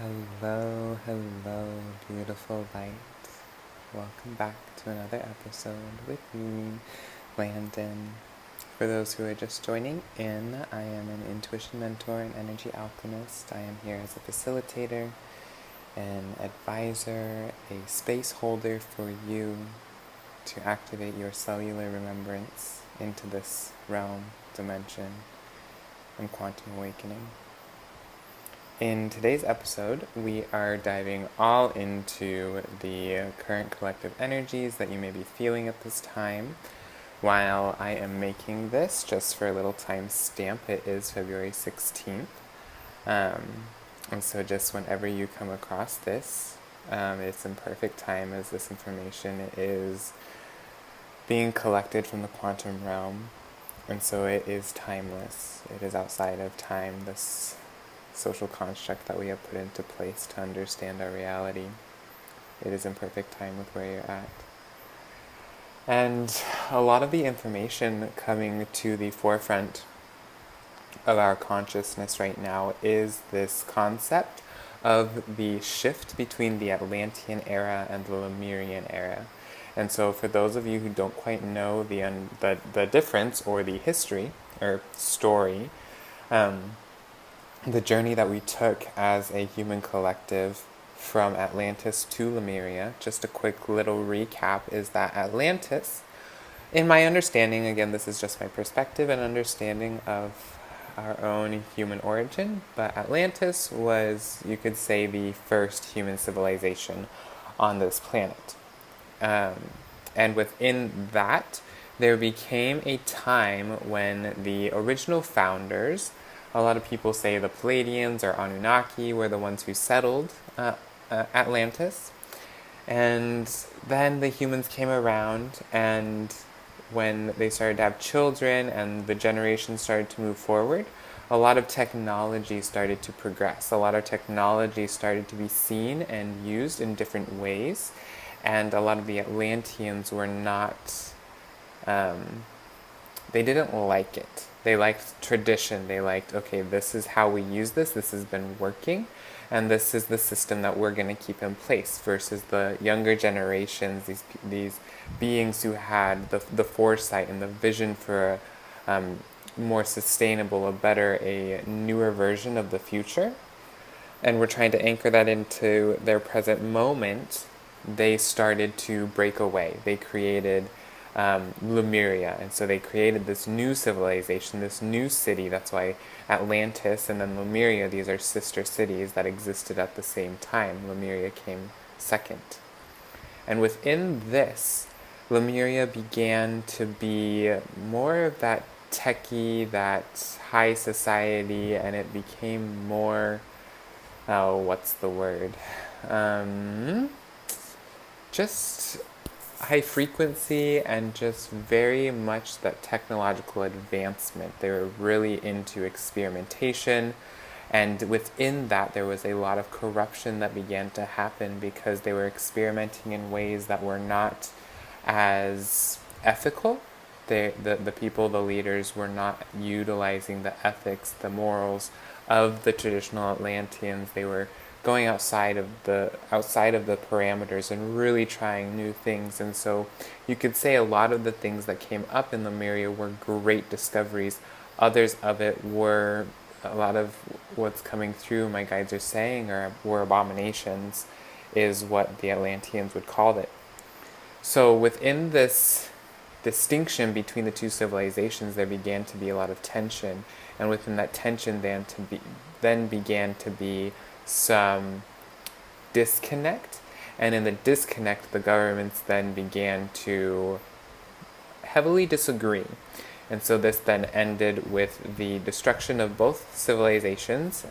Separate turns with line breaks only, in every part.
Hello, hello, beautiful light. Welcome back to another episode with me, Landon. For those who are just joining in, I am an intuition mentor and energy alchemist. I am here as a facilitator, an advisor, a space holder for you to activate your cellular remembrance into this realm, dimension, and quantum awakening. In today's episode, we are diving all into the current collective energies that you may be feeling at this time. While I am making this, just for a little time stamp, it is February 16th. And so just whenever you come across this, it's in perfect time as this information is being collected from the quantum realm. And so it is timeless. It is outside of time, this social construct that we have put into place to understand our reality. It is in perfect time with where you're at. And a lot of the information coming to the forefront of our consciousness right now is this concept of the shift between the Atlantean era and the Lemurian era. And so for those of you who don't quite know the difference or the history or story, the journey that we took as a human collective from Atlantis to Lemuria, just a quick little recap, is that Atlantis, in my understanding, again, this is just my perspective and understanding of our own human origin, but Atlantis was, you could say, the first human civilization on this planet. And within that, there became a time when the original founders, a lot of people say the Palladians or Anunnaki were the ones who settled Atlantis. And then the humans came around, and when they started to have children and the generations started to move forward, a lot of technology started to progress. A lot of technology started to be seen and used in different ways. And a lot of the Atlanteans were not, they didn't like it. They liked tradition. They liked, okay, this is how we use this has been working, and this is the system that we're going to keep in place, versus the younger generations, these beings who had the foresight and the vision for a more sustainable, a newer version of the future. And we're trying to anchor that into their present moment. They started to break away. They created Lemuria, and so they created this new civilization, this new city. That's why Atlantis and then Lemuria, these are sister cities that existed at the same time. Lemuria came second. And within this, Lemuria began to be more of that techie, that high society, and it became more, what's the word? Just high frequency and just very much that technological advancement. They were really into experimentation, and within that there was a lot of corruption that began to happen because they were experimenting in ways that were not as ethical. The people, the leaders, were not utilizing the ethics, the morals of the traditional Atlanteans. They were going outside of the parameters and really trying new things. And so you could say a lot of the things that came up in Lemuria were great discoveries. Others of it were, a lot of what's coming through, my guides are saying, were abominations, is what the Atlanteans would call it. So within this distinction between the two civilizations, there began to be a lot of tension, and within that tension then began to be some disconnect, and in the disconnect the governments then began to heavily disagree, and so this then ended with the destruction of both civilizations.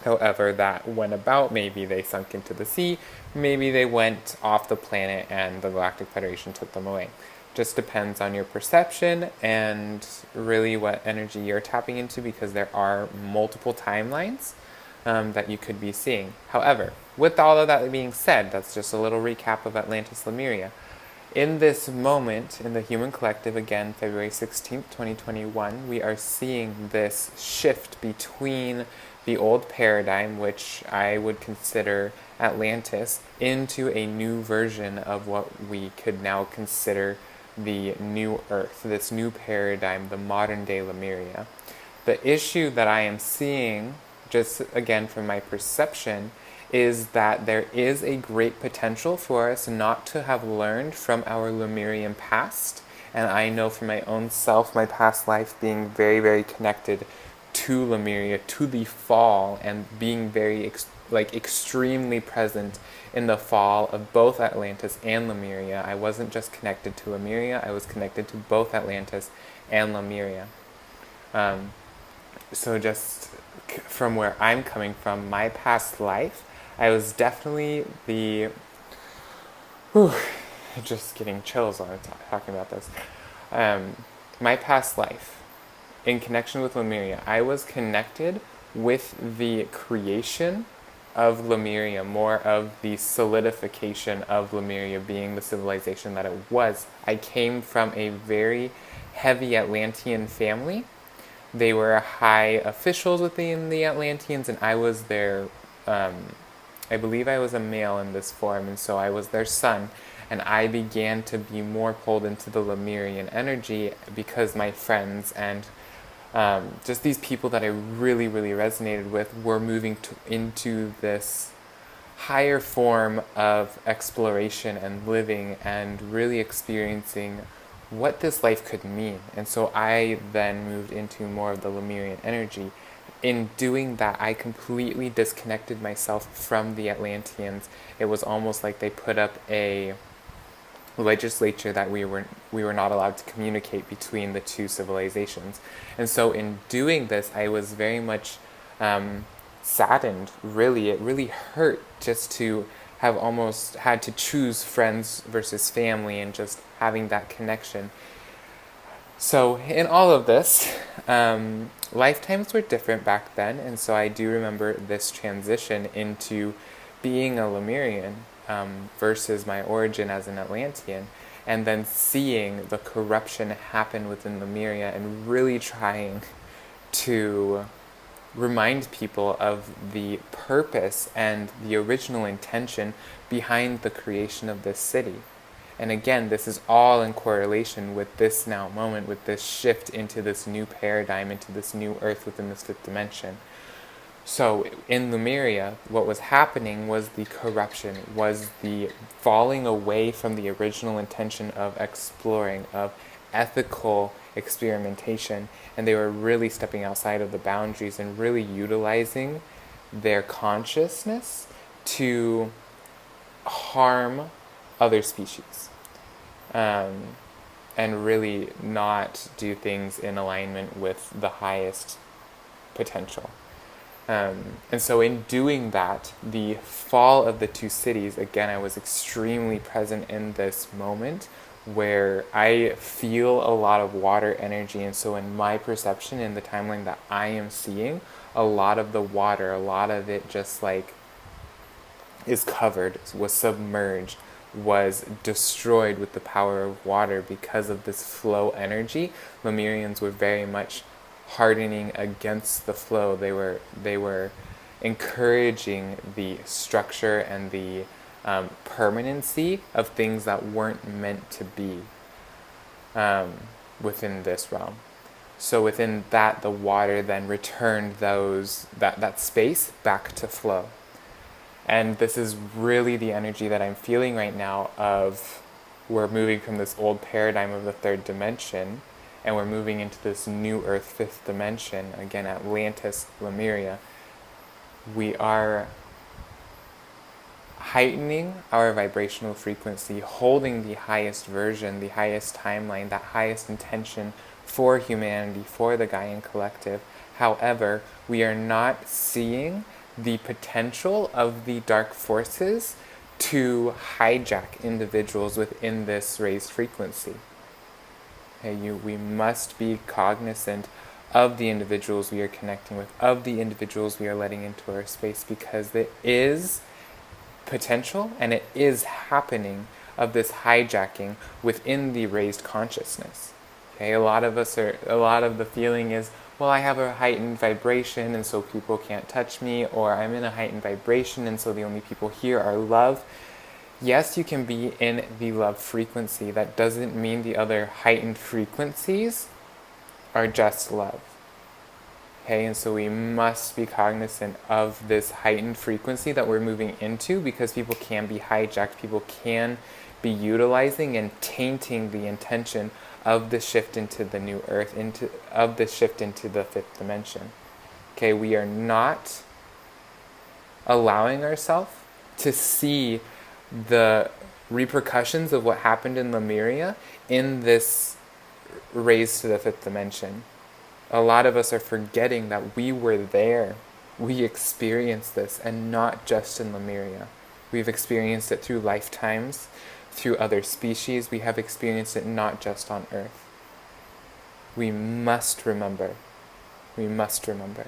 However, that went about, maybe they sunk into the sea, maybe they went off the planet and the Galactic Federation took them away. Just depends on your perception and really what energy you're tapping into, because there are multiple timelines that you could be seeing. However, with all of that being said, that's just a little recap of Atlantis Lemuria. In this moment, in the human collective, again, February 16th, 2021, we are seeing this shift between the old paradigm, which I would consider Atlantis, into a new version of what we could now consider the new Earth, this new paradigm, the modern day Lemuria. The issue that I am seeing, just again from my perception, is that there is a great potential for us not to have learned from our Lemurian past. And I know from my own self, my past life being very, very connected to Lemuria, to the fall, and being very extremely present in the fall of both Atlantis and Lemuria. I wasn't just connected to Lemuria, I was connected to both Atlantis and Lemuria. So just from where I'm coming from, my past life, I was definitely just getting chills on talking about this. My past life, in connection with Lemuria, I was connected with the creation of Lemuria, more of the solidification of Lemuria being the civilization that it was. I came from a very heavy Atlantean family. They were high officials within the Atlanteans, and I was their, I believe I was a male in this form, and so I was their son. And I began to be more pulled into the Lemurian energy because my friends and just these people that I really, really resonated with were moving into this higher form of exploration and living and really experiencing what this life could mean. And so I then moved into more of the Lemurian energy. In doing that, I completely disconnected myself from the Atlanteans. It was almost like they put up a legislature that we were not allowed to communicate between the two civilizations. And so in doing this, I was very much saddened, really. It really hurt just to have almost had to choose friends versus family and just having that connection. So in all of this, lifetimes were different back then, and so I do remember this transition into being a Lemurian versus my origin as an Atlantean, and then seeing the corruption happen within Lemuria and really trying to remind people of the purpose and the original intention behind the creation of this city. And again, this is all in correlation with this now moment, with this shift into this new paradigm, into this new earth within this fifth dimension. So in Lemuria, what was happening was the corruption, was the falling away from the original intention of exploring, of ethical experimentation, and they were really stepping outside of the boundaries and really utilizing their consciousness to harm other species, and really not do things in alignment with the highest potential. And so in doing that, the fall of the two cities, again, I was extremely present in this moment where I feel a lot of water energy. And so in my perception, in the timeline that I am seeing, a lot of the water, a lot of it just like is covered, was submerged, was destroyed with the power of water because of this flow energy. Lemurians were very much hardening against the flow. They were encouraging the structure and the permanency of things that weren't meant to be within this realm. So within that, the water then returned that space back to flow. And this is really the energy that I'm feeling right now of we're moving from this old paradigm of the third dimension, and we're moving into this new earth fifth dimension, again, Atlantis, Lemuria. We are heightening our vibrational frequency, holding the highest version, the highest timeline, that highest intention for humanity, for the Gaian collective. However, we are not seeing the potential of the dark forces to hijack individuals within this raised frequency. Okay, we must be cognizant of the individuals we are connecting with, of the individuals we are letting into our space, because there is potential and it is happening of this hijacking within the raised consciousness. Okay, a lot of the feeling is, well, I have a heightened vibration and so people can't touch me, or I'm in a heightened vibration and so the only people here are love. Yes, you can be in the love frequency. That doesn't mean the other heightened frequencies are just love. Okay, and so we must be cognizant of this heightened frequency that we're moving into, because people can be hijacked, people can be utilizing and tainting the intention of the shift into the new earth, of the shift into the fifth dimension. Okay, we are not allowing ourselves to see the repercussions of what happened in Lemuria in this raise to the fifth dimension. A lot of us are forgetting that we were there. We experienced this, and not just in Lemuria. We've experienced it through lifetimes, through other species. We have experienced it not just on Earth. We must remember. We must remember.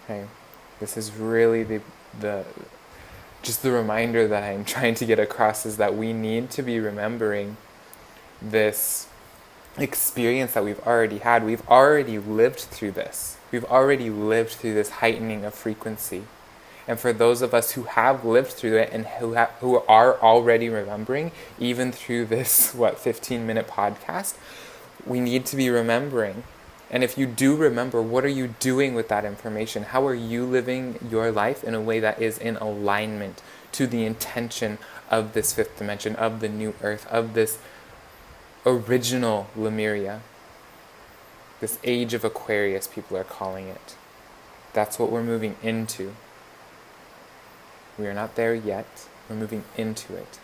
Okay? This is really the just the reminder that I'm trying to get across, is that we need to be remembering this experience that we've already had. We've already lived through this. We've already lived through this heightening of frequency. And for those of us who have lived through it and who are already remembering, even through this, 15-minute podcast, we need to be remembering. And if you do remember, what are you doing with that information? How are you living your life in a way that is in alignment to the intention of this fifth dimension, of the new earth, of this original Lemuria, this age of Aquarius, people are calling it. That's what we're moving into. We are not there yet. We're moving into it.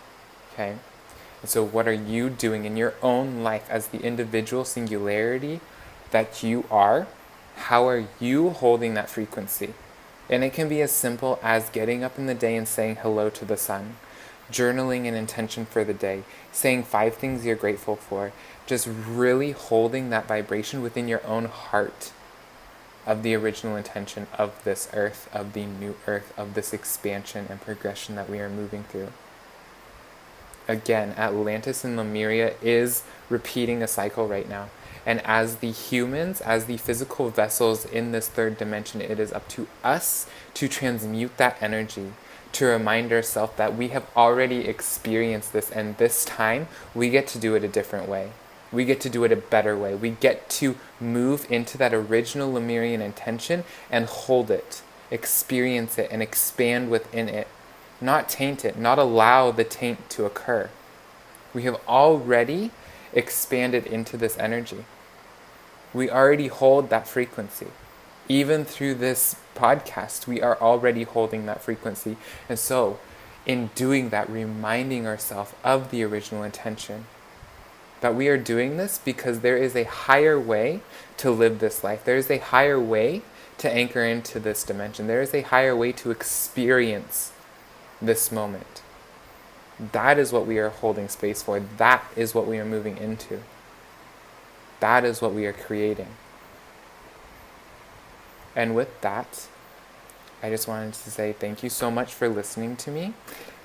Okay? And so what are you doing in your own life as the individual singularity that you are? How are you holding that frequency? And it can be as simple as getting up in the day and saying hello to the sun, journaling an intention for the day, saying 5 things you're grateful for, just really holding that vibration within your own heart of the original intention of this earth, of the new earth, of this expansion and progression that we are moving through. Again, Atlantis and Lemuria is repeating a cycle right now. And as the humans, as the physical vessels in this third dimension, it is up to us to transmute that energy, to remind ourselves that we have already experienced this, and this time we get to do it a different way. We get to do it a better way. We get to move into that original Lemurian intention and hold it, experience it, and expand within it. Not taint it, not allow the taint to occur. We have already expanded into this energy. We already hold that frequency. Even through this podcast, we are already holding that frequency. And so, in doing that, reminding ourselves of the original intention, that we are doing this because there is a higher way to live this life. There is a higher way to anchor into this dimension. There is a higher way to experience this moment. That is what we are holding space for. That is what we are moving into. That is what we are creating. And with that, I just wanted to say thank you so much for listening to me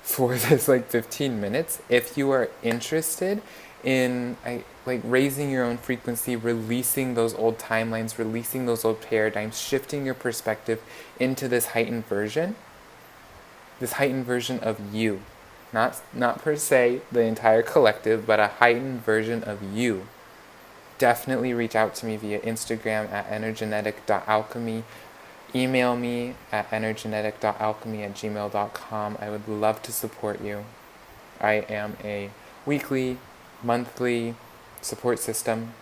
for this 15 minutes. If you are interested in raising your own frequency, releasing those old timelines, releasing those old paradigms, shifting your perspective into this heightened version of you, not per se the entire collective, but a heightened version of you, definitely reach out to me via Instagram at EnerGenetic.Alkemy. Email me at EnerGenetic.Alkemy@gmail.com. I would love to support you. I am a weekly, monthly support system.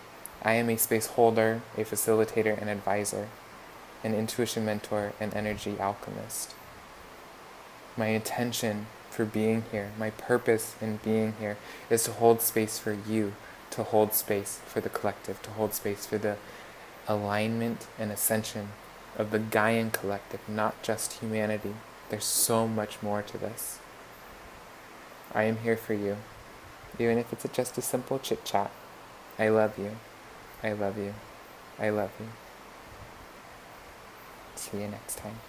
I am a space holder, a facilitator and advisor, an intuition mentor, and energy alchemist. My intention for being here, my purpose in being here, is to hold space for you, to hold space for the collective, to hold space for the alignment and ascension of the Gaian collective, not just humanity. There's so much more to this. I am here for you, even if it's just a simple chit chat. I love you. I love you. I love you. See you next time.